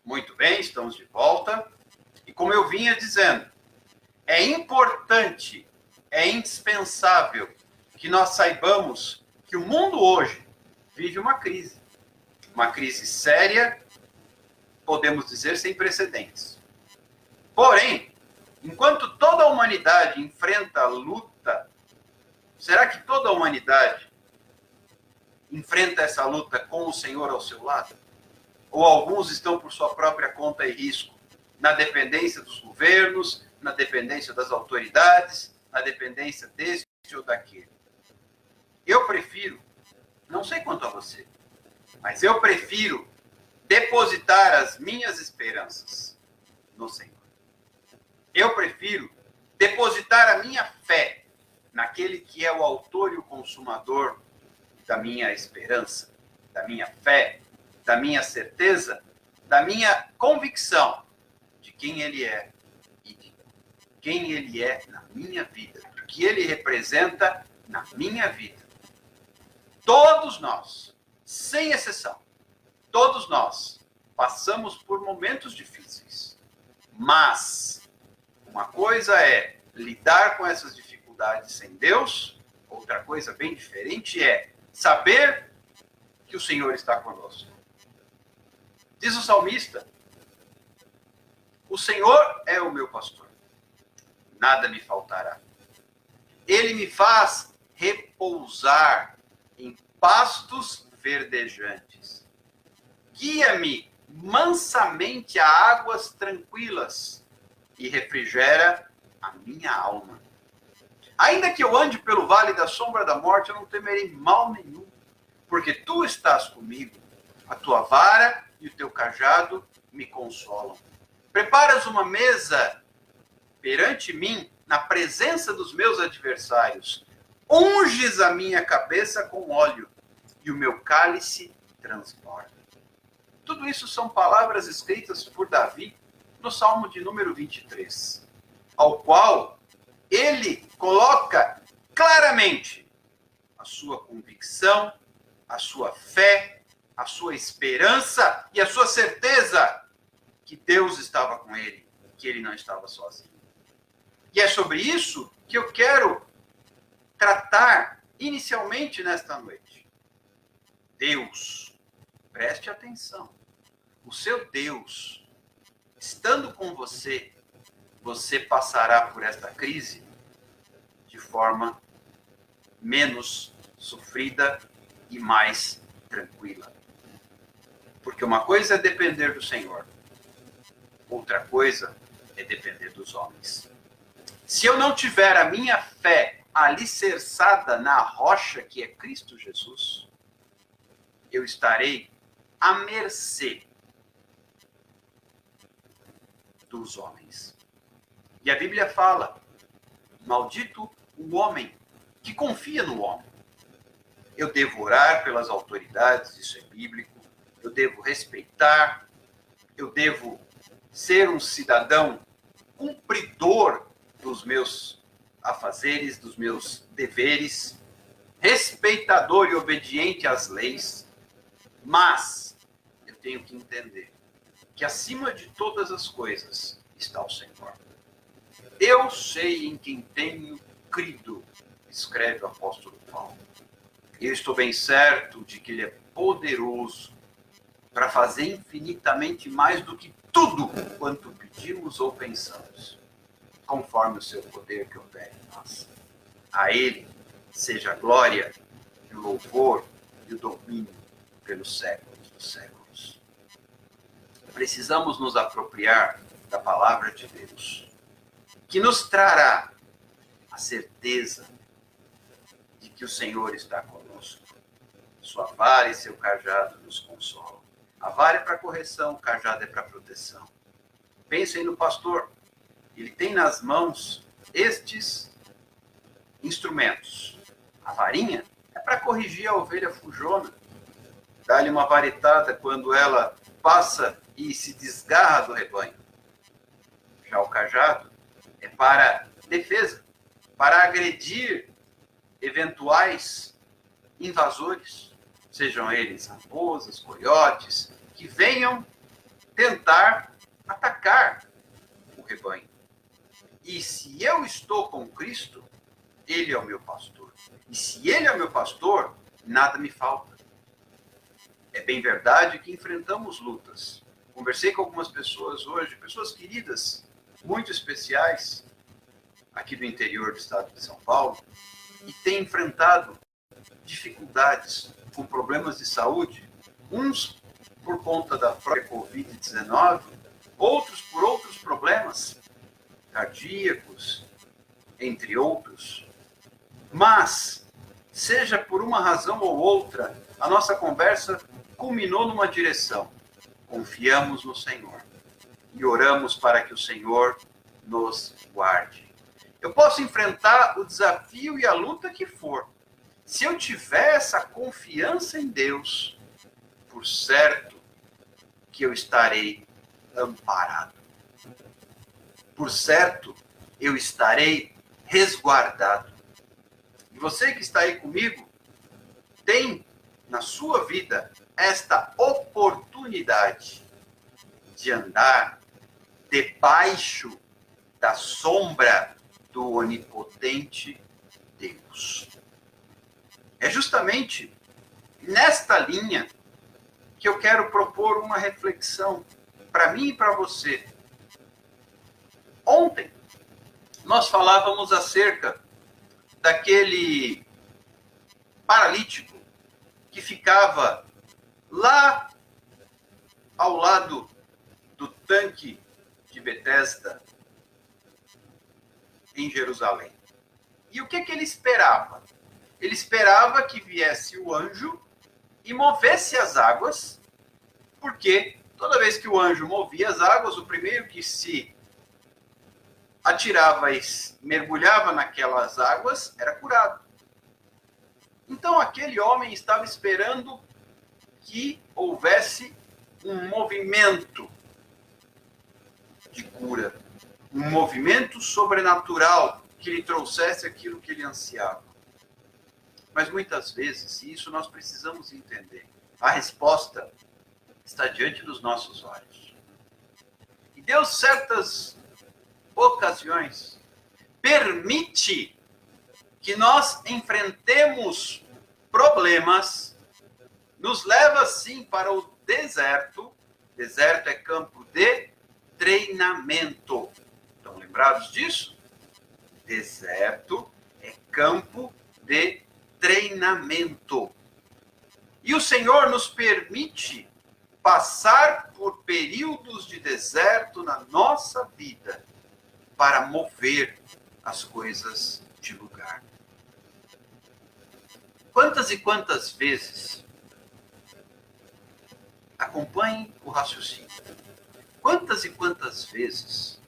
Muito bem, estamos de volta. E como eu vinha dizendo, é importante, é indispensável que nós saibamos que o mundo hoje vive uma crise séria, podemos dizer sem precedentes. Porém, enquanto toda a humanidade enfrenta a luta, será que toda a humanidade enfrenta essa luta com o Senhor ao seu lado? Ou alguns estão por sua própria conta e risco, na dependência dos governos, na dependência das autoridades, na dependência deste ou daquele? Eu prefiro, não sei quanto a você, mas eu prefiro depositar as minhas esperanças no Senhor. Eu prefiro depositar a minha fé naquele que é o autor e o consumador da minha esperança, da minha fé, da minha certeza, da minha convicção de quem Ele é e de quem Ele é na minha vida, do que Ele representa na minha vida. Todos nós, sem exceção, todos nós passamos por momentos difíceis, mas uma coisa é lidar com essas dificuldades sem Deus, outra coisa bem diferente é saber que o Senhor está conosco. Diz o salmista: o Senhor é o meu pastor, nada me faltará. Ele me faz repousar em pastos verdejantes. Guia-me mansamente a águas tranquilas e refrigera a minha alma. Ainda que eu ande pelo vale da sombra da morte, eu não temerei mal nenhum, porque tu estás comigo. A tua vara e o teu cajado me consolam. Preparas uma mesa perante mim, na presença dos meus adversários. Unges a minha cabeça com óleo, e o meu cálice transborda. Tudo isso são palavras escritas por Davi no Salmo de número 23, ao qual ele coloca claramente a sua convicção, a sua fé, a sua esperança e a sua certeza que Deus estava com ele, que ele não estava sozinho. E é sobre isso que eu quero tratar inicialmente nesta noite. Deus, preste atenção. O seu Deus, estando com você, você passará por esta crise de forma menos sofrida e mais tranquila. Porque uma coisa é depender do Senhor, outra coisa é depender dos homens. Se eu não tiver a minha fé alicerçada na rocha que é Cristo Jesus, eu estarei à mercê dos homens. E a Bíblia fala: maldito o homem que confia no homem. Eu devo orar pelas autoridades, isso é bíblico. Eu devo respeitar. Eu devo ser um cidadão cumpridor dos meus afazeres, dos meus deveres, respeitador e obediente às leis. Mas eu tenho que entender que acima de todas as coisas está o Senhor. Eu sei em quem tenho crido, escreve o apóstolo Paulo. Eu estou bem certo de que Ele é poderoso para fazer infinitamente mais do que tudo quanto pedimos ou pensamos, conforme o seu poder que opera em nós. A Ele seja a glória, o louvor e o domínio pelos séculos dos séculos. Precisamos nos apropriar da palavra de Deus, que nos trará a certeza de que o Senhor está conosco. Sua vara e seu cajado nos consolam. A vara é para correção, o cajado é para proteção. Pensem no pastor. Ele tem nas mãos estes instrumentos. A varinha é para corrigir a ovelha fujona. Dá-lhe uma varetada quando ela passa e se desgarra do rebanho. Já o cajado é para defesa, para agredir eventuais invasores, sejam eles raposas, coiotes, que venham tentar atacar o rebanho. E se eu estou com Cristo, Ele é o meu pastor. E se Ele é o meu pastor, nada me falta. É bem verdade que enfrentamos lutas. Conversei com algumas pessoas hoje, pessoas queridas, muito especiais, aqui do interior do estado de São Paulo, e têm enfrentado dificuldades com problemas de saúde, uns por conta da própria Covid-19, outros por outros problemas cardíacos, entre outros. Mas, seja por uma razão ou outra, a nossa conversa culminou numa direção. Confiamos no Senhor e oramos para que o Senhor nos guarde. Eu posso enfrentar o desafio e a luta que for. Se eu tiver essa confiança em Deus, por certo que eu estarei amparado. Por certo, eu estarei resguardado. E você que está aí comigo, tem na sua vida esta oportunidade de andar debaixo da sombra do onipotente Deus. É justamente nesta linha que eu quero propor uma reflexão para mim e para você. Ontem, nós falávamos acerca daquele paralítico que ficava lá ao lado do tanque de Betesda, em Jerusalém. E o que ele esperava? Ele esperava que viesse o anjo e movesse as águas, porque toda vez que o anjo movia as águas, o primeiro que se atirava e mergulhava naquelas águas era curado. Então aquele homem estava esperando que houvesse um movimento de cura, um movimento sobrenatural que lhe trouxesse aquilo que ele ansiava. Mas muitas vezes, e isso nós precisamos entender, a resposta está diante dos nossos olhos. E Deus, certas ocasiões, permite que nós enfrentemos problemas, nos leva sim para o deserto. Deserto é campo de treinamento. Estão lembrados disso? Deserto é campo de treinamento. E o Senhor nos permite passar por períodos de deserto na nossa vida para mover as coisas de lugar. Quantas e quantas vezes, acompanhe o raciocínio, quantas e quantas vezes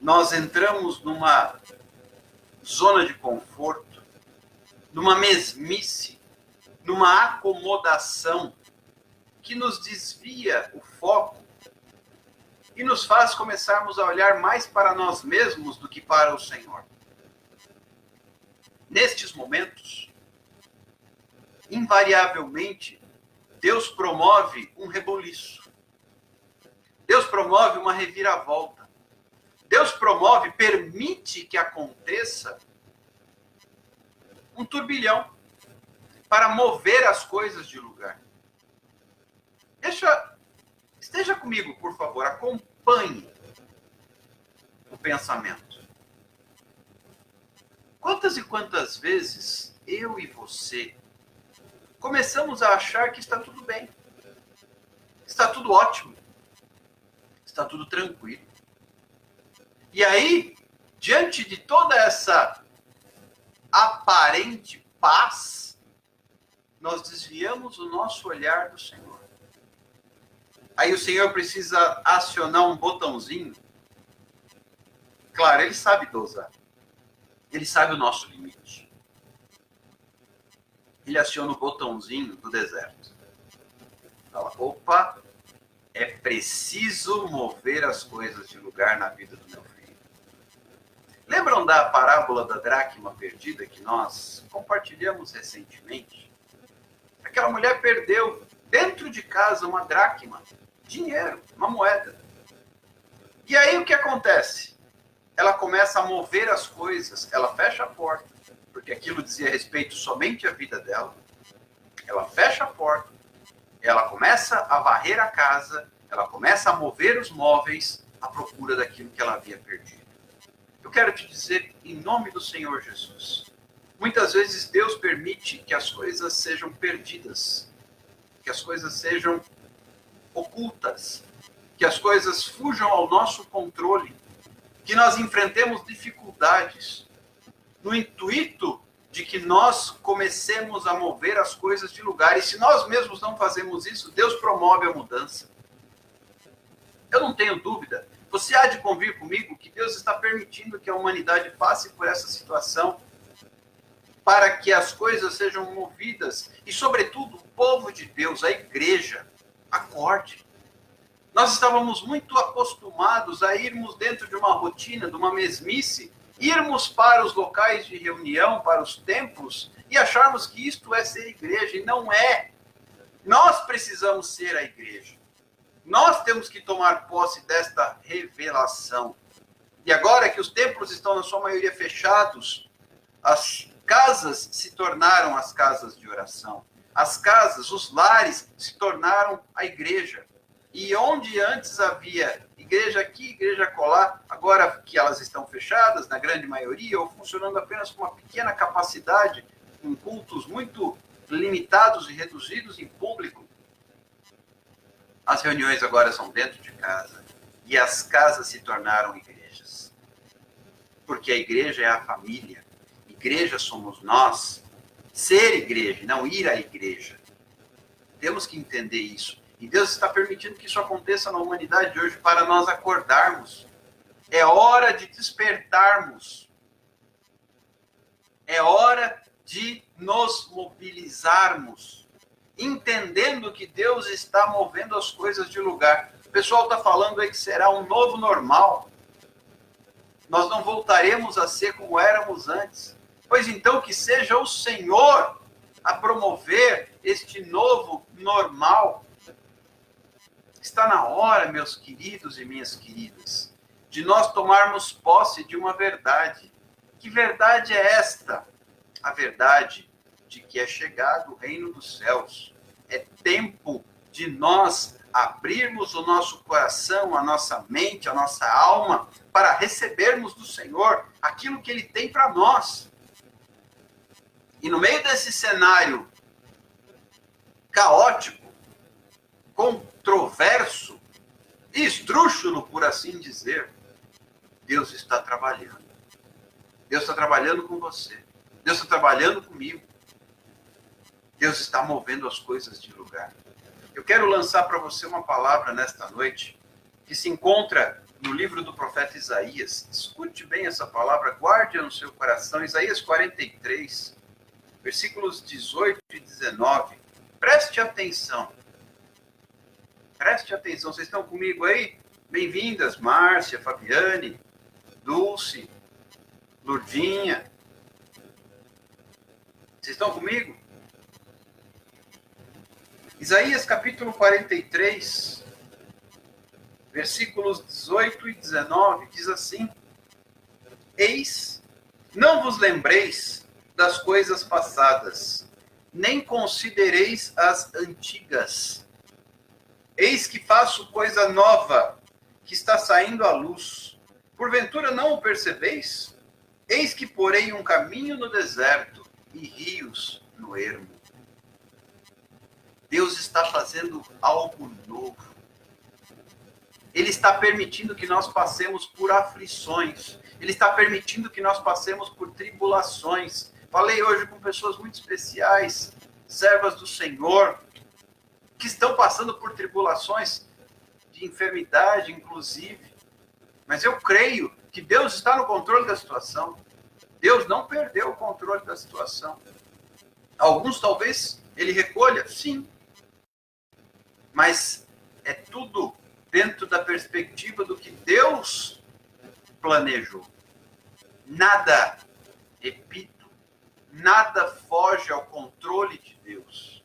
nós entramos numa zona de conforto, numa mesmice, numa acomodação que nos desvia o foco e nos faz começarmos a olhar mais para nós mesmos do que para o Senhor. Nestes momentos, invariavelmente, Deus promove um reboliço. Deus promove uma reviravolta. Deus promove, permite que aconteça um turbilhão para mover as coisas de lugar. Esteja comigo, por favor, acompanhe o pensamento. Quantas e quantas vezes eu e você começamos a achar que está tudo bem, está tudo ótimo, está tudo tranquilo. E aí, diante de toda essa aparente paz, nós desviamos o nosso olhar do Senhor. Aí o Senhor precisa acionar um botãozinho. Claro, Ele sabe dosar. Ele sabe o nosso limite. Ele aciona o botãozinho do deserto. Fala, opa, é preciso mover as coisas de lugar na vida do meu filho. Lembram da parábola da dracma perdida que nós compartilhamos recentemente? Aquela mulher perdeu dentro de casa uma dracma. Dinheiro, uma moeda. E aí o que acontece? Ela começa a mover as coisas, ela fecha a porta, porque aquilo dizia respeito somente à vida dela. Ela fecha a porta, ela começa a varrer a casa, ela começa a mover os móveis à procura daquilo que ela havia perdido. Eu quero te dizer, em nome do Senhor Jesus, muitas vezes Deus permite que as coisas sejam perdidas, que as coisas sejam ocultas, que as coisas fujam ao nosso controle, que nós enfrentemos dificuldades, no intuito de que nós comecemos a mover as coisas de lugar. E se nós mesmos não fazemos isso, Deus promove a mudança. Eu não tenho dúvida, você há de convir comigo que Deus está permitindo que a humanidade passe por essa situação para que as coisas sejam movidas e, sobretudo, o povo de Deus, a igreja, acorde. Nós estávamos muito acostumados a irmos dentro de uma rotina, de uma mesmice, irmos para os locais de reunião, para os templos, e acharmos que isto é ser igreja, e não é. Nós precisamos ser a igreja. Nós temos que tomar posse desta revelação. E agora que os templos estão, na sua maioria, fechados, as casas se tornaram as casas de oração. As casas, os lares, se tornaram a igreja. E onde antes havia igreja aqui, igreja acolá, agora que elas estão fechadas, na grande maioria, ou funcionando apenas com uma pequena capacidade, com cultos muito limitados e reduzidos em público, as reuniões agora são dentro de casa. E as casas se tornaram igrejas. Porque a igreja é a família. Igreja somos nós. Ser igreja, não ir à igreja. Temos que entender isso. E Deus está permitindo que isso aconteça na humanidade de hoje para nós acordarmos. É hora de despertarmos. É hora de nos mobilizarmos, entendendo que Deus está movendo as coisas de lugar. O pessoal está falando aí que será um novo normal. Nós não voltaremos a ser como éramos antes. Pois então que seja o Senhor a promover este novo normal. Está na hora, meus queridos e minhas queridas, de nós tomarmos posse de uma verdade. Que verdade é esta? A verdade de que é chegado o reino dos céus. É tempo de nós abrirmos o nosso coração, a nossa mente, a nossa alma, para recebermos do Senhor aquilo que Ele tem para nós. E no meio desse cenário caótico, controverso, esdrúxulo, por assim dizer, Deus está trabalhando. Deus está trabalhando com você. Deus está trabalhando comigo. Deus está movendo as coisas de lugar. Eu quero lançar para você uma palavra nesta noite que se encontra no livro do profeta Isaías. Escute bem essa palavra, guarde-a no seu coração. Isaías 43, versículos 18 e 19. Preste atenção. Preste atenção. Vocês estão comigo aí? Bem-vindas, Márcia, Fabiane, Dulce, Lurdinha. Vocês estão comigo? Isaías capítulo 43, versículos 18 e 19, diz assim: Eis, não vos lembreis das coisas passadas, nem considereis as antigas. Eis que faço coisa nova, que está saindo à luz. Porventura não o percebeis? Eis que porei um caminho no deserto e rios no ermo. Deus está fazendo algo novo. Ele está permitindo que nós passemos por aflições. Ele está permitindo que nós passemos por tribulações. Falei hoje com pessoas muito especiais, servas do Senhor, que estão passando por tribulações de enfermidade, inclusive. Mas eu creio que Deus está no controle da situação. Deus não perdeu o controle da situação. Alguns talvez ele recolha, sim. Mas é tudo dentro da perspectiva do que Deus planejou. Nada, repito, nada foge ao controle de Deus.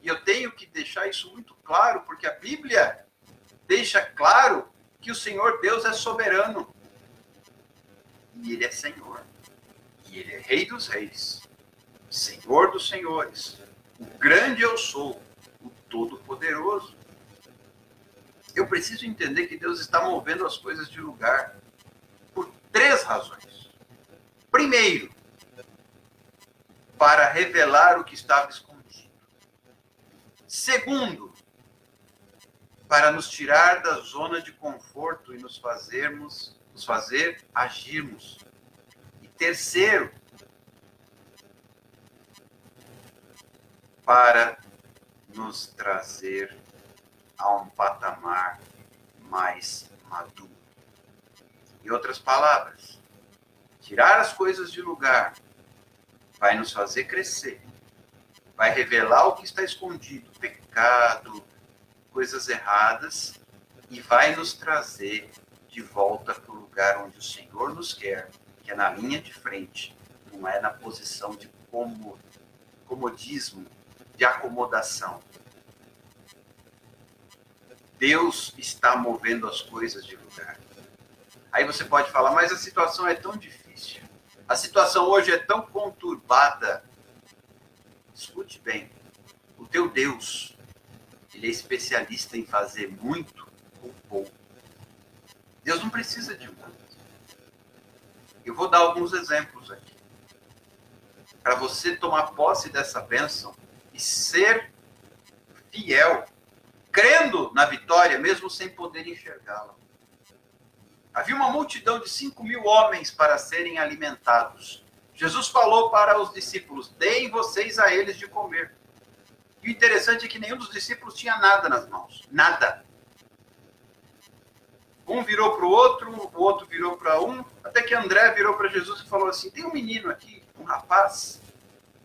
E eu tenho que deixar isso muito claro, porque a Bíblia deixa claro que o Senhor Deus é soberano. E Ele é Senhor. E Ele é Rei dos Reis. Senhor dos Senhores. O grande eu sou. O Todo-Poderoso. Eu preciso entender que Deus está movendo as coisas de lugar por 3 razões. Primeiro, para revelar o que estava escondido. Segundo, para nos tirar da zona de conforto e nos fazer agirmos. E terceiro, para nos trazer a um patamar mais maduro. Em outras palavras, tirar as coisas de lugar vai nos fazer crescer, vai revelar o que está escondido, pecado, coisas erradas, e vai nos trazer de volta para o lugar onde o Senhor nos quer, que é na linha de frente, não é na posição de comodismo, de acomodação. Deus está movendo as coisas de lugar. Aí você pode falar, mas a situação é tão difícil. A situação hoje é tão conturbada. Escute bem. O teu Deus, Ele é especialista em fazer muito com pouco. Deus não precisa de muito. Eu vou dar alguns exemplos aqui. Para você tomar posse dessa bênção e ser fiel, crendo na vitória, mesmo sem poder enxergá-la. Havia uma multidão de 5.000 homens para serem alimentados. Jesus falou para os discípulos, deem vocês a eles de comer. E o interessante é que nenhum dos discípulos tinha nada nas mãos. Nada. Um virou para o outro virou para um, até que André virou para Jesus e falou assim, tem um menino aqui, um rapaz,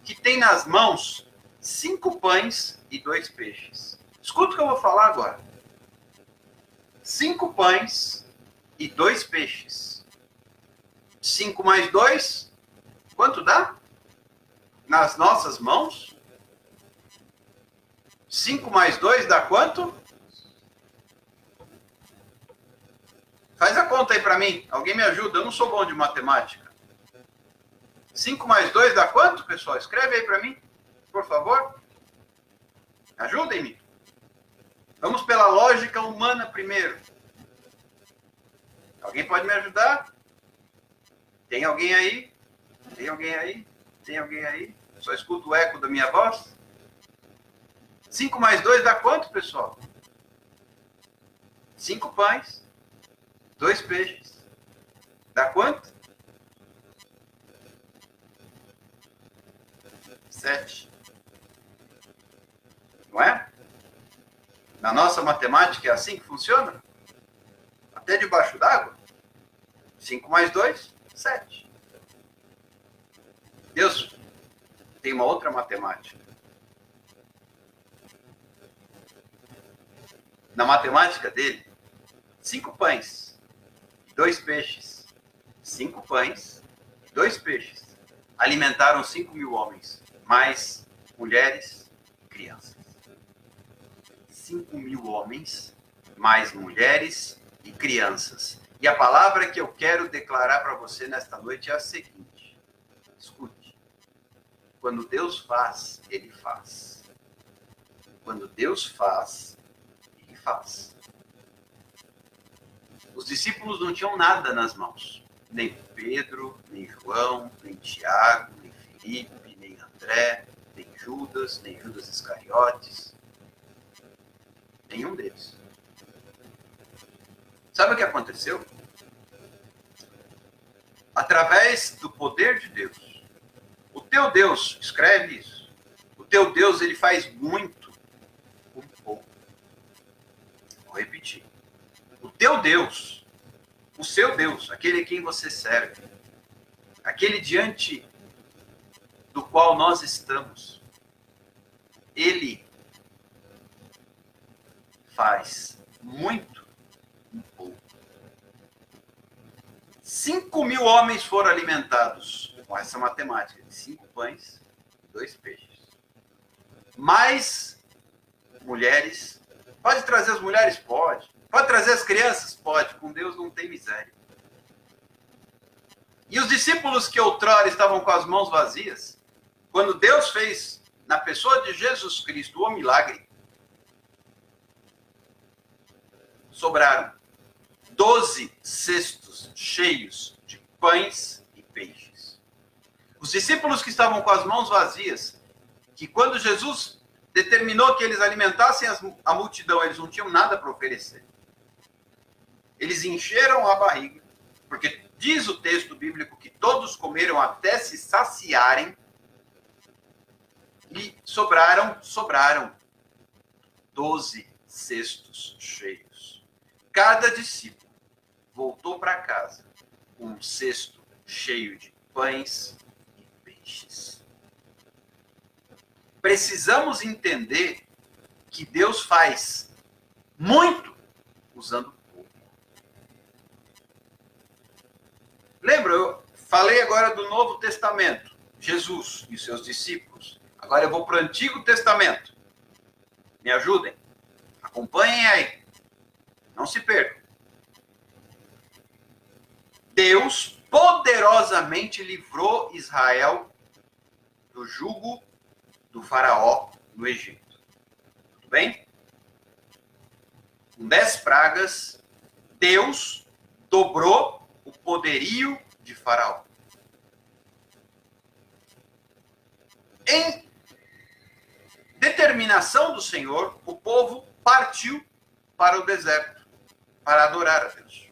que tem nas mãos 5 pães e 2 peixes. Escuta o que eu vou falar agora. 5 pães e 2 peixes. 5 mais 2, quanto dá? Nas nossas mãos? 5 mais 2 dá quanto? Faz a conta aí para mim. Alguém me ajuda, eu não sou bom de matemática. 5 mais 2 dá quanto, pessoal? Escreve aí para mim, por favor. Ajudem-me. Vamos pela lógica humana primeiro. Alguém pode me ajudar? Tem alguém aí? Tem alguém aí? Tem alguém aí? Só escuto o eco da minha voz? 5 mais 2 dá quanto, pessoal? 5 pães, 2 peixes. Dá quanto? 7. Não é? Na nossa matemática é assim que funciona? Até debaixo d'água? 5 mais 2, 7. Deus tem uma outra matemática. Na matemática dele, 5 pães e 2 peixes. 5 pães e 2 peixes. Alimentaram 5.000 homens, mais mulheres e crianças. 5.000 homens, mais mulheres e crianças. E a palavra que eu quero declarar para você nesta noite é a seguinte. Escute. Quando Deus faz, Ele faz. Quando Deus faz, Ele faz. Os discípulos não tinham nada nas mãos. Nem Pedro, nem João, nem Tiago, nem Filipe, nem André, nem Judas Iscariotes. Nenhum deles. Sabe o que aconteceu? Através do poder de Deus. O teu Deus, escreve isso. O teu Deus, ele faz muito com pouco. Vou repetir. O teu Deus, o seu Deus, aquele a quem você serve, aquele diante do qual nós estamos, ele faz muito um pouco. 5.000 homens foram alimentados com essa matemática de 5 pães e 2 peixes. Mais mulheres. Pode trazer as mulheres? Pode. Pode trazer as crianças? Pode. Com Deus não tem miséria. E os discípulos que outrora estavam com as mãos vazias, quando Deus fez na pessoa de Jesus Cristo o milagre, sobraram 12 cestos cheios de pães e peixes. Os discípulos que estavam com as mãos vazias, que quando Jesus determinou que eles alimentassem a multidão, eles não tinham nada para oferecer. Eles encheram a barriga, porque diz o texto bíblico que todos comeram até se saciarem, e sobraram 12 cestos cheios. Cada discípulo voltou para casa com um cesto cheio de pães e peixes. Precisamos entender que Deus faz muito usando pouco. Lembra, eu falei agora do Novo Testamento, Jesus e seus discípulos. Agora eu vou para o Antigo Testamento. Me ajudem. Acompanhem aí. Não se percam. Deus poderosamente livrou Israel do jugo do faraó no Egito. Tudo bem? Com 10 pragas, Deus dobrou o poderio de faraó. Em determinação do Senhor, o povo partiu para o deserto para adorar a Deus.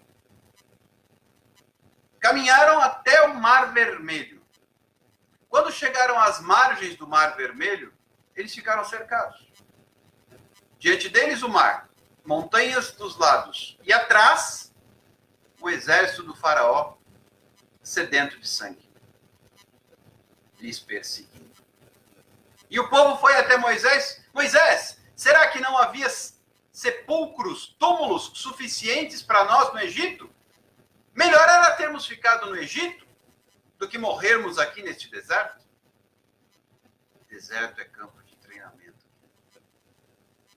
Caminharam até o Mar Vermelho. Quando chegaram às margens do Mar Vermelho, eles ficaram cercados. Diante deles o mar, montanhas dos lados, e atrás o exército do faraó, sedento de sangue, lhes perseguindo. E o povo foi até Moisés. Moisés, será que não havia sepulcros, túmulos suficientes para nós no Egito? Melhor era termos ficado no Egito do que morrermos aqui neste deserto. Deserto é campo de treinamento.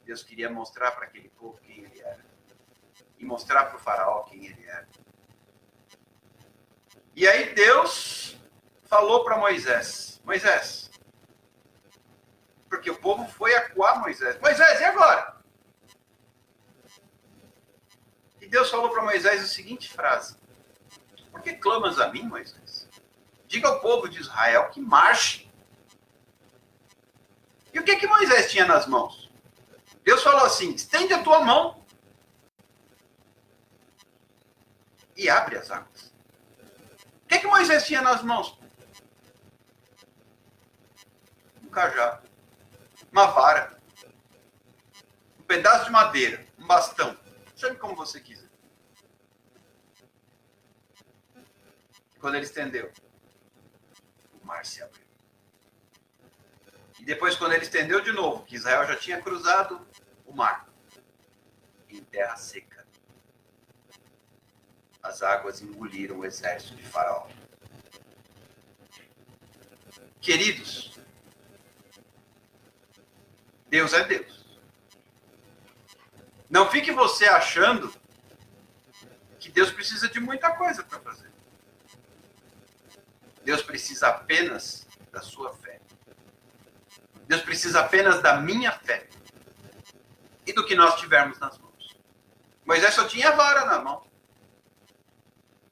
Deus queria mostrar para aquele povo quem ele era. E mostrar para o faraó quem ele era. E aí Deus falou para Moisés. Moisés, porque o povo foi acuar Moisés. Moisés, e agora? E Deus falou para Moisés a seguinte frase. Por que clamas a mim, Moisés? Diga ao povo de Israel que marche. E o que Moisés tinha nas mãos? Deus falou assim, estende a tua mão e abre as águas. O que Moisés tinha nas mãos? Um cajado, uma vara, um pedaço de madeira, um bastão. Chame como você quiser. Quando ele estendeu, o mar se abriu. E depois, quando ele estendeu de novo, que Israel já tinha cruzado o mar, em terra seca, as águas engoliram o exército de Faraó. Queridos, Deus é Deus. Não fique você achando que Deus precisa de muita coisa para fazer. Deus precisa apenas da sua fé. Deus precisa apenas da minha fé. E do que nós tivermos nas mãos. Moisés só tinha a vara na mão.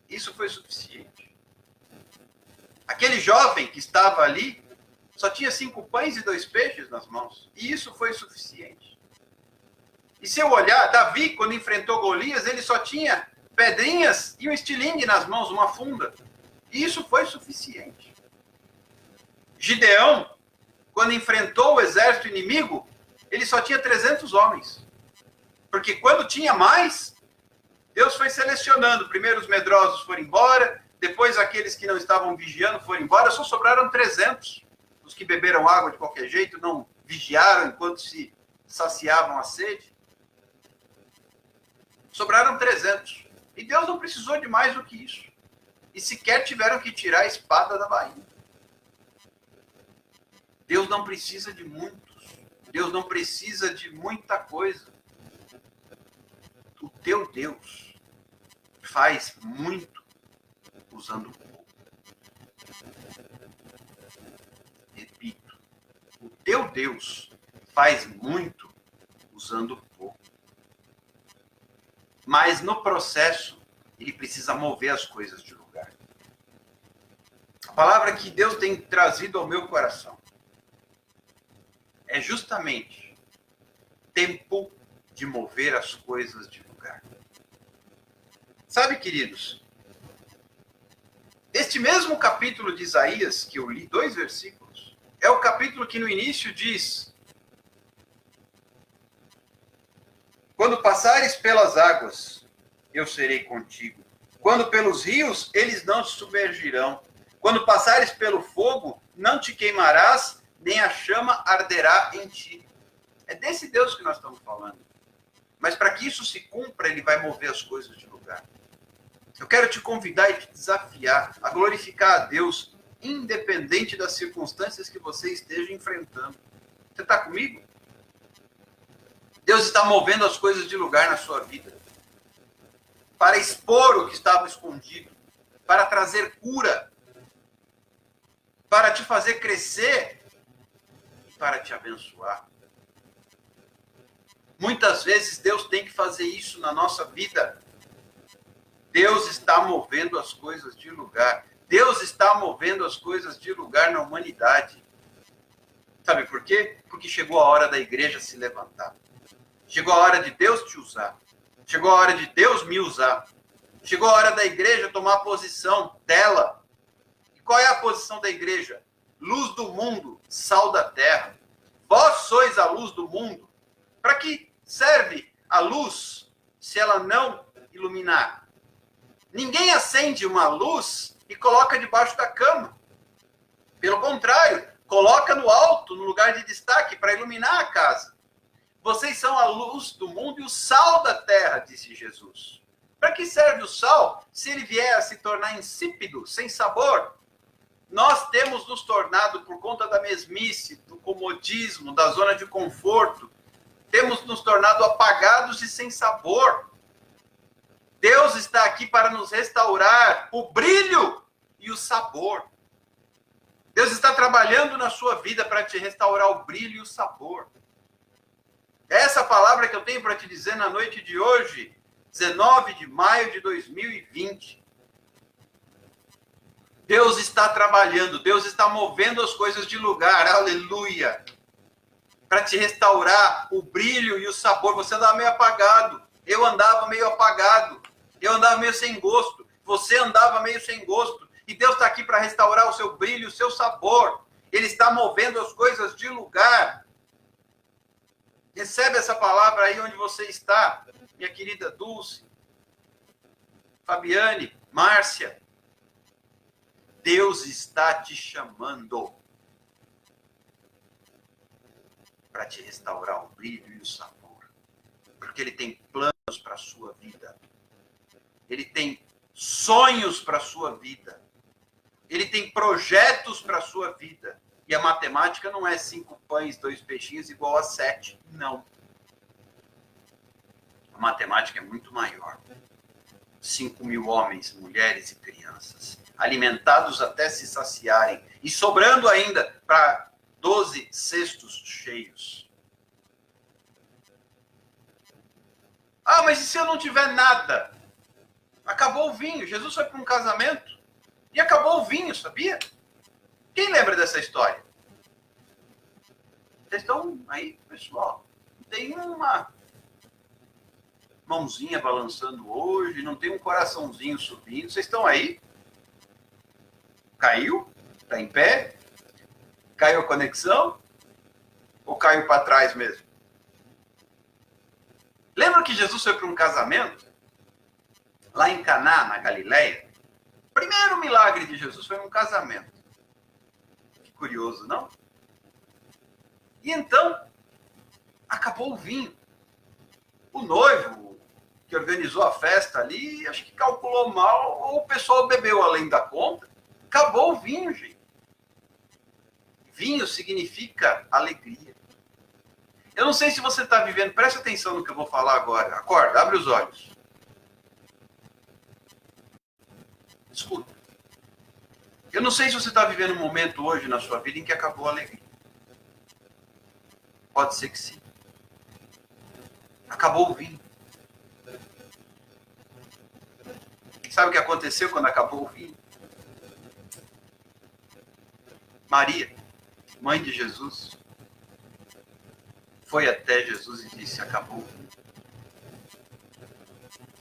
Isso foi suficiente. Aquele jovem que estava ali só tinha 5 pães e 2 peixes nas mãos. E isso foi suficiente. E se eu olhar, Davi, quando enfrentou Golias, ele só tinha pedrinhas e um estilingue nas mãos, uma funda. E isso foi suficiente. Gideão, quando enfrentou o exército inimigo, ele só tinha 300 homens. Porque quando tinha mais, Deus foi selecionando. Primeiro os medrosos foram embora, depois aqueles que não estavam vigiando foram embora, só sobraram 300. Os que beberam água de qualquer jeito, não vigiaram enquanto se saciavam a sede. Sobraram 300. E Deus não precisou de mais do que isso. E sequer tiveram que tirar a espada da bainha. Deus não precisa de muitos. Deus não precisa de muita coisa. O teu Deus faz muito usando pouco. Repito, o teu Deus faz muito usando pouco. Mas no processo, ele precisa mover as coisas de lugar. A palavra que Deus tem trazido ao meu coração é justamente tempo de mover as coisas de lugar. Sabe, queridos, este mesmo capítulo de Isaías, que eu li 2 versículos, é o capítulo que no início diz: quando passares pelas águas, eu serei contigo. Quando pelos rios, eles não te submergirão. Quando passares pelo fogo, não te queimarás, nem a chama arderá em ti. É desse Deus que nós estamos falando. Mas para que isso se cumpra, ele vai mover as coisas de lugar. Eu quero te convidar e te desafiar a glorificar a Deus, independente das circunstâncias que você esteja enfrentando. Você está comigo? Deus está movendo as coisas de lugar na sua vida, para expor o que estava escondido, para trazer cura, para te fazer crescer e para te abençoar. Muitas vezes Deus tem que fazer isso na nossa vida. Deus está movendo as coisas de lugar. Deus está movendo as coisas de lugar na humanidade. Sabe por quê? Porque chegou a hora da igreja se levantar. Chegou a hora de Deus te usar. Chegou a hora de Deus me usar. Chegou a hora da igreja tomar a posição dela. E qual é a posição da igreja? Luz do mundo, sal da terra. Vós sois a luz do mundo. Para que serve a luz se ela não iluminar? Ninguém acende uma luz e coloca debaixo da cama. Pelo contrário, coloca no alto, no lugar de destaque, para iluminar a casa. Vocês são a luz do mundo e o sal da terra, disse Jesus. Para que serve o sal se ele vier a se tornar insípido, sem sabor? Nós temos nos tornado, por conta da mesmice, do comodismo, da zona de conforto, temos nos tornado apagados e sem sabor. Deus está aqui para nos restaurar o brilho e o sabor. Deus está trabalhando na sua vida para te restaurar o brilho e o sabor. É essa palavra que eu tenho para te dizer na noite de hoje, 19 de maio de 2020. Deus está trabalhando, Deus está movendo as coisas de lugar, aleluia, para te restaurar o brilho e o sabor. Você andava meio apagado, eu andava meio apagado, eu andava meio sem gosto, você andava meio sem gosto, e Deus está aqui para restaurar o seu brilho, o seu sabor. Ele está movendo as coisas de lugar. Recebe essa palavra aí onde você está, minha querida Dulce, Fabiane, Márcia. Deus está te chamando para te restaurar o brilho e o sabor. Porque Ele tem planos para a sua vida. Ele tem sonhos para a sua vida. Ele tem projetos para a sua vida. E a matemática não é 5 pães, 2 peixinhos igual a 7. Não. A matemática é muito maior. 5.000 homens, mulheres e crianças, alimentados até se saciarem, e sobrando ainda para 12 cestos cheios. Ah, mas e se eu não tiver nada? Acabou o vinho. Jesus foi para um casamento e acabou o vinho, sabia? Quem lembra dessa história? Vocês estão aí, pessoal? Tem uma mãozinha balançando hoje, não tem um coraçãozinho subindo. Vocês estão aí? Caiu? Está em pé? Caiu a conexão? Ou caiu para trás mesmo? Lembra que Jesus foi para um casamento? Lá em Caná, na Galileia? O primeiro milagre de Jesus foi num casamento. Que curioso, não? E então, acabou o vinho. O noivo que organizou a festa ali, acho que calculou mal, ou o pessoal bebeu além da conta. Acabou o vinho, gente. Vinho significa alegria. Eu não sei se você está vivendo, preste atenção no que eu vou falar agora. Acorda, abre os olhos. Escuta. Eu não sei se você está vivendo um momento hoje na sua vida em que acabou a alegria. Pode ser que sim. Acabou o vinho. Sabe o que aconteceu quando acabou o vinho? Maria, mãe de Jesus, foi até Jesus e disse: acabou o vinho.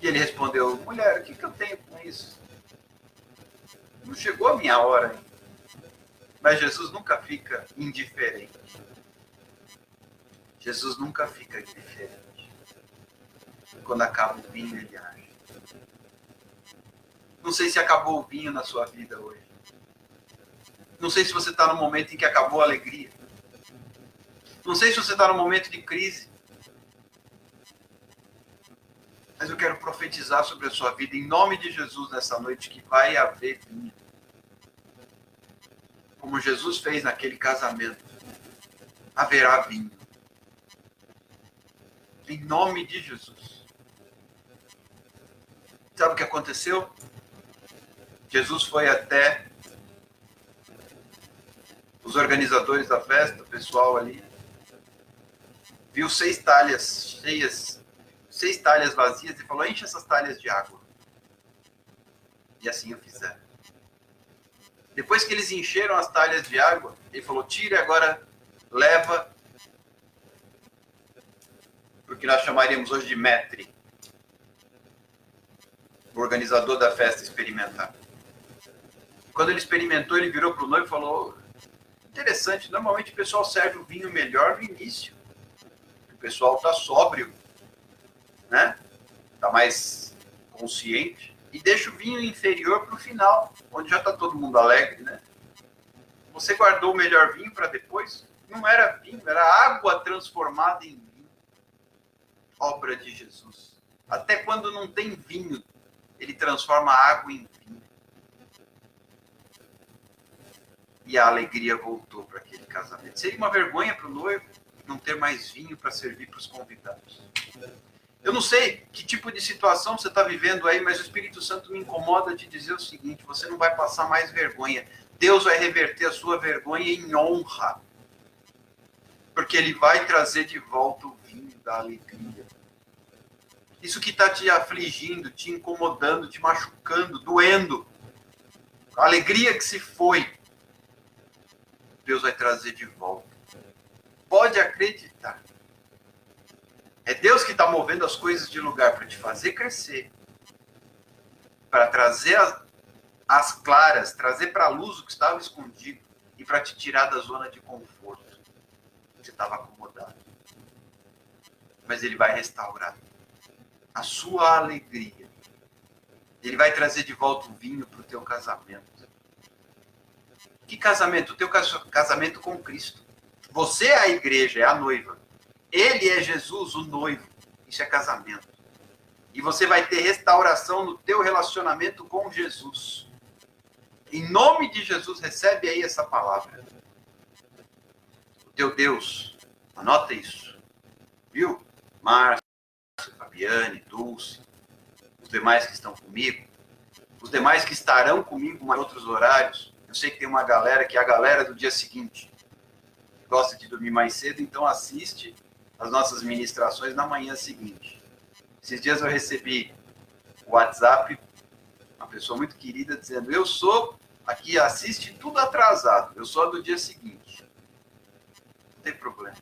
E ele respondeu: mulher, o que eu tenho com isso? Não chegou a minha hora ainda. Mas Jesus nunca fica indiferente. Jesus nunca fica indiferente. Quando acaba o vinho, ele age. Não sei se acabou o vinho na sua vida hoje. Não sei se você está no momento em que acabou a alegria. Não sei se você está no momento de crise. Mas eu quero profetizar sobre a sua vida, em nome de Jesus, nessa noite, que vai haver vinho. Como Jesus fez naquele casamento. Haverá vinho. Em nome de Jesus. Sabe o que aconteceu? Jesus foi até os organizadores da festa, o pessoal ali, viu 6 talhas cheias, 6 talhas vazias e falou: enche essas talhas de água. E assim o fizeram. Depois que eles encheram as talhas de água, ele falou: tira e agora leva, porque nós chamaríamos hoje de maître, o organizador da festa experimental. Quando ele experimentou, ele virou para o noivo e falou: interessante, normalmente o pessoal serve o vinho melhor no início. O pessoal está sóbrio, né? Está mais consciente. E deixa o vinho inferior para o final, onde já está todo mundo alegre, né? Você guardou o melhor vinho para depois? Não era vinho, era água transformada em vinho. Obra de Jesus. Até quando não tem vinho, ele transforma a água em vinho. E a alegria voltou para aquele casamento. Seria uma vergonha para o noivo não ter mais vinho para servir para os convidados. Eu não sei que tipo de situação você está vivendo aí, mas o Espírito Santo me incomoda de dizer o seguinte: você não vai passar mais vergonha. Deus vai reverter a sua vergonha em honra. Porque Ele vai trazer de volta o vinho da alegria. Isso que está te afligindo, te incomodando, te machucando, doendo. A alegria que se foi, Deus vai trazer de volta. Pode acreditar. É Deus que está movendo as coisas de lugar para te fazer crescer. Para trazer as claras, trazer para a luz o que estava escondido. E para te tirar da zona de conforto. Você estava acomodado. Mas Ele vai restaurar a sua alegria. Ele vai trazer de volta o vinho para o teu casamento. Que casamento? O teu casamento com Cristo. Você é a igreja, é a noiva. Ele é Jesus, o noivo. Isso é casamento. E você vai ter restauração no teu relacionamento com Jesus. Em nome de Jesus, recebe aí essa palavra. O teu Deus, anota isso. Viu? Márcio, Fabiane, Dulce, os demais que estão comigo, os demais que estarão comigo em outros horários. Eu sei que tem uma galera que é a galera do dia seguinte. Gosta de dormir mais cedo, então assiste as nossas ministrações na manhã seguinte. Esses dias eu recebi o WhatsApp, uma pessoa muito querida, dizendo: eu sou, aqui assiste tudo atrasado, eu sou a do dia seguinte. Não tem problema.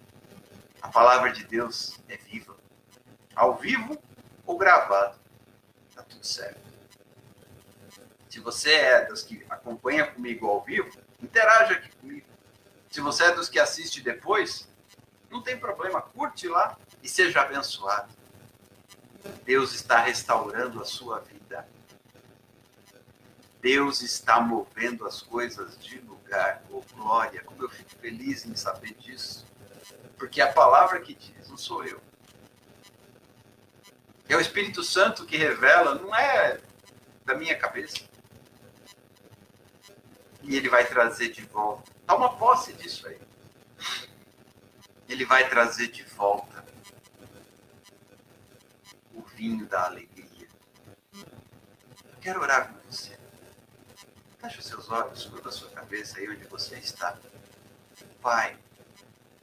A palavra de Deus é viva. Ao vivo ou gravado. Tá tudo certo. Se você é dos que acompanha comigo ao vivo, interaja aqui comigo. Se você é dos que assiste depois, não tem problema, curte lá e seja abençoado. Deus está restaurando a sua vida. Deus está movendo as coisas de lugar. Oh, glória, como eu fico feliz em saber disso. Porque a palavra que diz, não sou eu. É o Espírito Santo que revela, não é da minha cabeça. E Ele vai trazer de volta. Toma posse disso aí. Ele vai trazer de volta o vinho da alegria. Eu quero orar com você. Feche os seus olhos, curva a sua cabeça aí onde você está. Pai,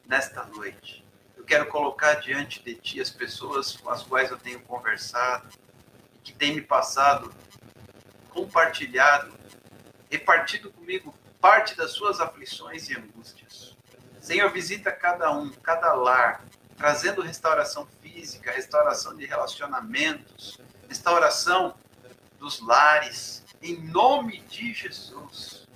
nesta noite, eu quero colocar diante de Ti as pessoas com as quais eu tenho conversado, que têm me passado, compartilhado, repartido comigo parte das suas aflições e angústias. Senhor, visita cada um, cada lar, trazendo restauração física, restauração de relacionamentos, restauração dos lares, em nome de Jesus.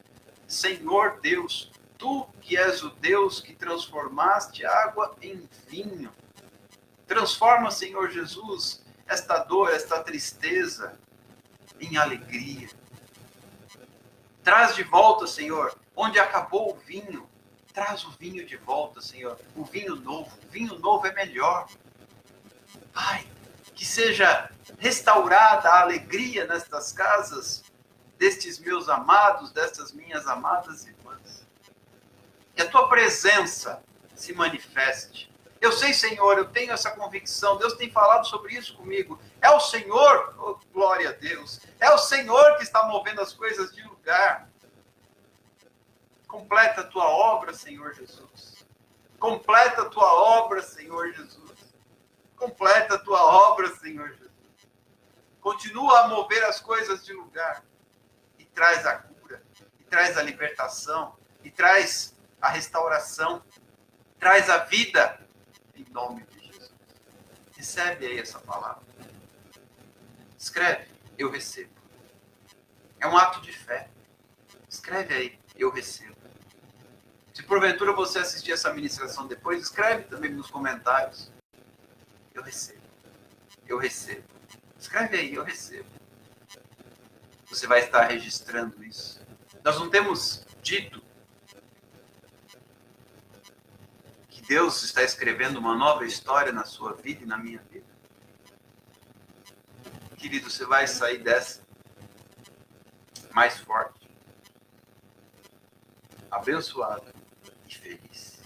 Senhor Deus, Tu que és o Deus que transformaste água em vinho, transforma, Senhor Jesus, esta dor, esta tristeza em alegria. Traz de volta, Senhor, onde acabou o vinho, traz o vinho de volta, Senhor, o vinho novo. O vinho novo é melhor. Pai, que seja restaurada a alegria nestas casas, destes meus amados, destas minhas amadas irmãs. Que a Tua presença se manifeste. Eu sei, Senhor, eu tenho essa convicção, Deus tem falado sobre isso comigo. É o Senhor, oh, glória a Deus, é o Senhor que está movendo as coisas de lugar. Completa a Tua obra, Senhor Jesus. Completa a Tua obra, Senhor Jesus. Completa a Tua obra, Senhor Jesus. Continua a mover as coisas de lugar. E traz a cura, e traz a libertação, e traz a restauração, traz a vida, em nome de Jesus. Recebe aí essa palavra. Escreve, eu recebo. É um ato de fé. Escreve aí, eu recebo. Se porventura você assistir essa ministração depois, escreve também nos comentários. Eu recebo. Eu recebo. Escreve aí, eu recebo. Você vai estar registrando isso. Nós não temos dito que Deus está escrevendo uma nova história na sua vida e na minha vida. Querido, você vai sair dessa mais forte, abençoado e feliz.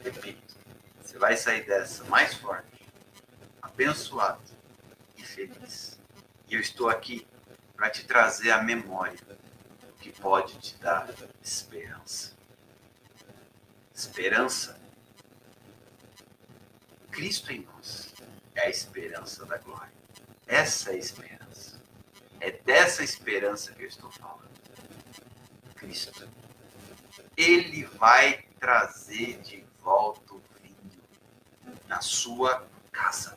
Repito, você vai sair dessa mais forte, abençoado e feliz. E eu estou aqui para te trazer a memória do que pode te dar esperança. Esperança. Cristo em nós é a esperança da glória. Essa é a esperança. É dessa esperança que eu estou falando. Cristo. Ele vai trazer de volta o vinho na sua casa.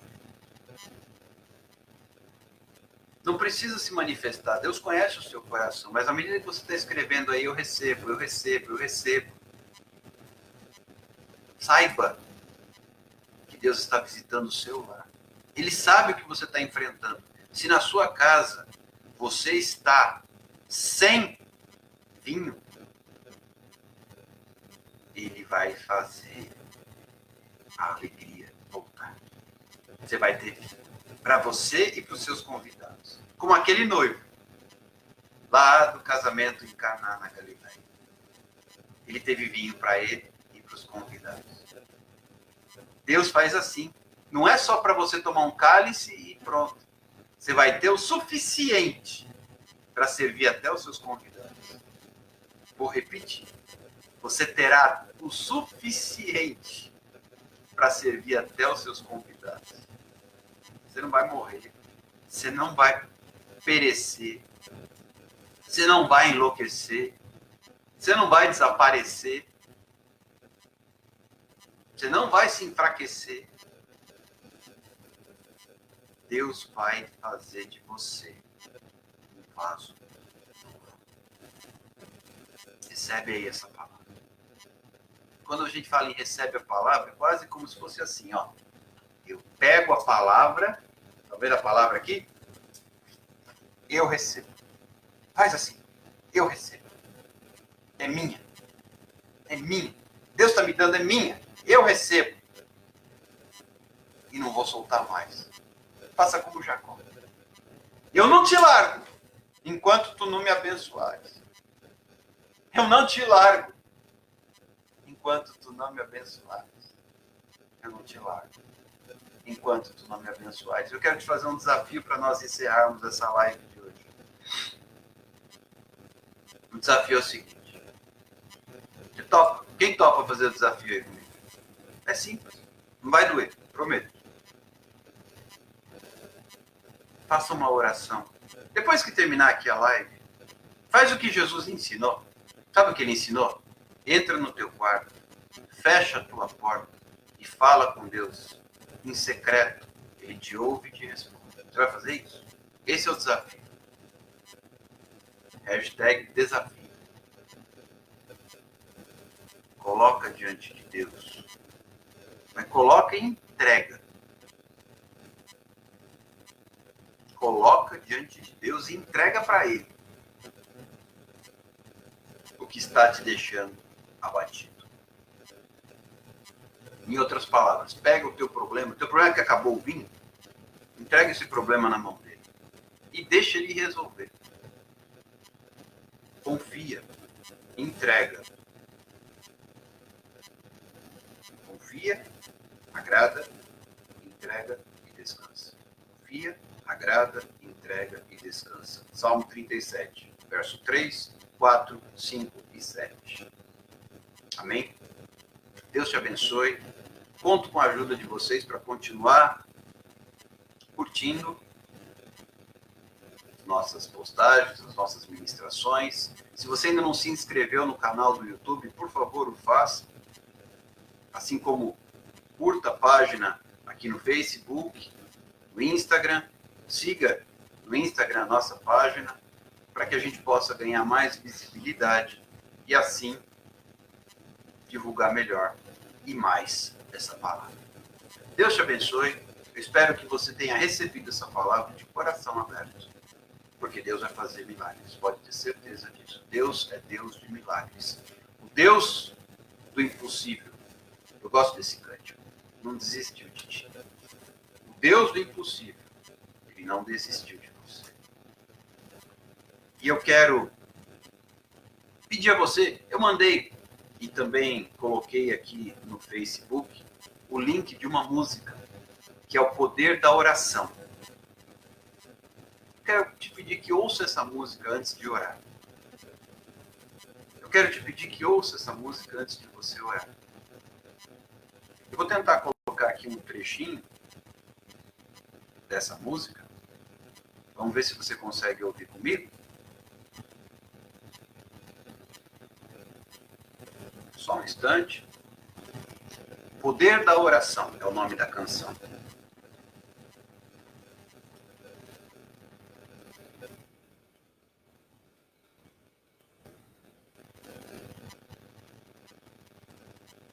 Não precisa se manifestar. Deus conhece o seu coração. Mas à medida que você está escrevendo aí, eu recebo, eu recebo, eu recebo. Saiba que Deus está visitando o seu lar. Ele sabe o que você está enfrentando. Se na sua casa você está sem vinho, Ele vai fazer a alegria voltar. Você vai ter vinho para você e para os seus convidados. Como aquele noivo lá do casamento em Caná, na Galileia. Ele teve vinho para ele e para os convidados. Deus faz assim. Não é só para você tomar um cálice e pronto. Você vai ter o suficiente para servir até os seus convidados. Vou repetir. Você terá o suficiente para servir até os seus convidados. Você não vai morrer. Você não vai perecer. Você não vai enlouquecer. Você não vai desaparecer. Você não vai se enfraquecer. Deus vai fazer de você um vaso novo. Recebe aí essa palavra. Quando a gente fala em recebe a palavra, é quase como se fosse assim, ó. Eu pego a palavra, tá vendo a palavra aqui? Eu recebo. Faz assim, eu recebo. É minha. É minha. Deus está me dando, é minha. Eu recebo. E não vou soltar mais. Faça como Jacó. Eu não te largo enquanto tu não me abençoares. Eu não te largo enquanto tu não me abençoares. Eu não te largo enquanto tu não me abençoares. Eu quero te fazer um desafio para nós encerrarmos essa live de hoje. desafio é o seguinte. Você topa? Quem topa fazer o desafio aí comigo? É simples. Não vai doer, prometo. Faça uma oração. Depois que terminar aqui a live, faz o que Jesus ensinou. Sabe o que ele ensinou? Entra no teu quarto, fecha a tua porta e fala com Deus em secreto. Ele te ouve e te responde. Você vai fazer isso? Esse é o desafio. Hashtag desafio. Coloca diante de Deus. Mas coloca e entrega. Coloca diante de Deus e entrega para Ele o que está te deixando abatido. Em outras palavras, pega o teu problema é que acabou o vinho, entrega esse problema na mão dele e deixa ele resolver. Confia, entrega. Confia, agrada, entrega e descansa. Confia, agrada, entrega e descansa. Salmo 37, verso 3, 4, 5 e 7. Amém? Deus te abençoe. Conto com a ajuda de vocês para continuar curtindo nossas postagens, as nossas ministrações. Se você ainda não se inscreveu no canal do YouTube, por favor, o faça. Assim como curta a página aqui no Facebook, no Instagram. Siga no Instagram a nossa página para que a gente possa ganhar mais visibilidade e assim divulgar melhor e mais essa palavra. Deus te abençoe. Eu espero que você tenha recebido essa palavra de coração aberto, porque Deus vai fazer milagres. Pode ter certeza disso. Deus é Deus de milagres. O Deus do impossível. Eu gosto desse cântico. Não desistiu de ti. O Deus do impossível. Ele não desistiu de você. E eu quero pedir a você, eu mandei e também coloquei aqui no Facebook o link de uma música, que é o Poder da Oração. Eu quero te pedir que ouça essa música antes de orar. Eu quero te pedir que ouça essa música antes de você orar. Eu vou tentar colocar aqui um trechinho dessa música. Vamos ver se você consegue ouvir comigo. Só um instante. Poder da Oração é o nome da canção.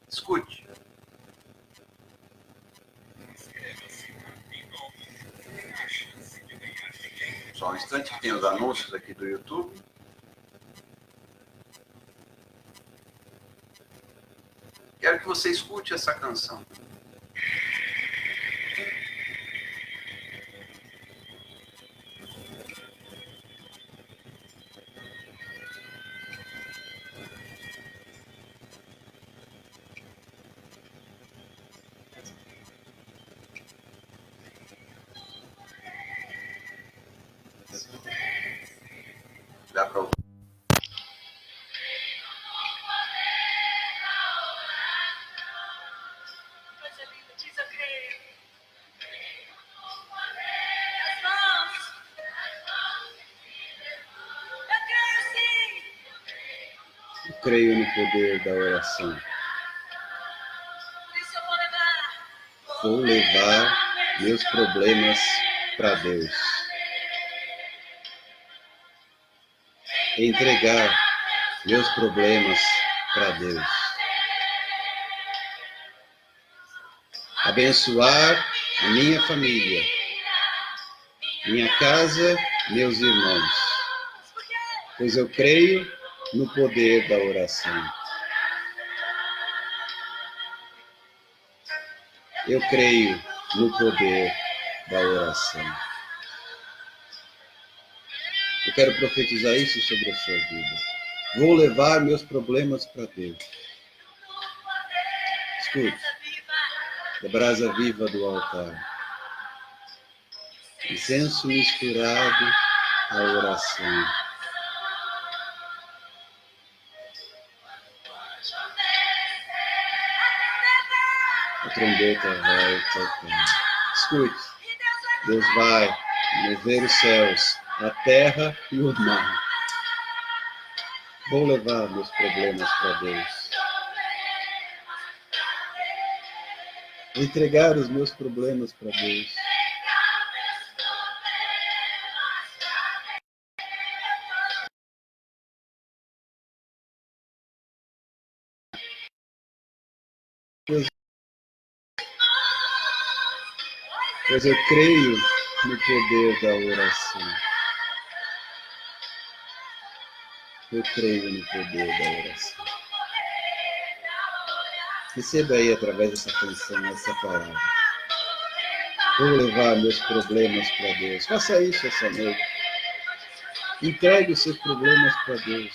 Escute. Só um instante que tem os anúncios aqui do YouTube. Quero que você escute essa canção. Dá para ouvir? Creio no poder da oração. Vou levar meus problemas para Deus. Entregar meus problemas para Deus. Abençoar a minha família, minha casa, meus irmãos. Pois eu creio no poder da oração. Eu creio no poder da oração. Eu quero profetizar isso sobre a sua vida. Vou levar meus problemas para Deus. Escute. A brasa viva do altar. Incenso misturado à oração. trombeta vai tocar. Escute, Deus vai mover os céus, a terra e o mar. Vou levar meus problemas para Deus. Vou entregar os meus problemas para Deus. Pois eu creio no poder da oração. Eu creio no poder da oração. Receba aí, através dessa canção, essa palavra. Vou levar meus problemas para Deus. Faça isso essa noite. Entregue os seus problemas para Deus.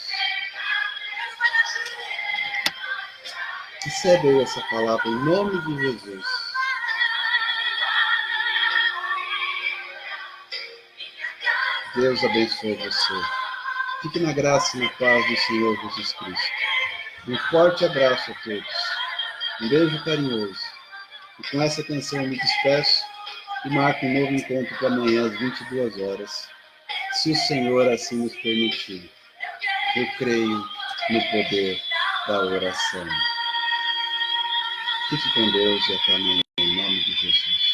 Receba aí essa palavra em nome de Jesus. Deus abençoe você. Fique na graça e na paz do Senhor Jesus Cristo. Um forte abraço a todos. Um beijo carinhoso. E com essa canção eu me despeço e marco um novo encontro para amanhã às 22 horas, se o Senhor assim nos permitir. Eu creio no poder da oração. Fique com Deus e até amanhã, em nome de Jesus.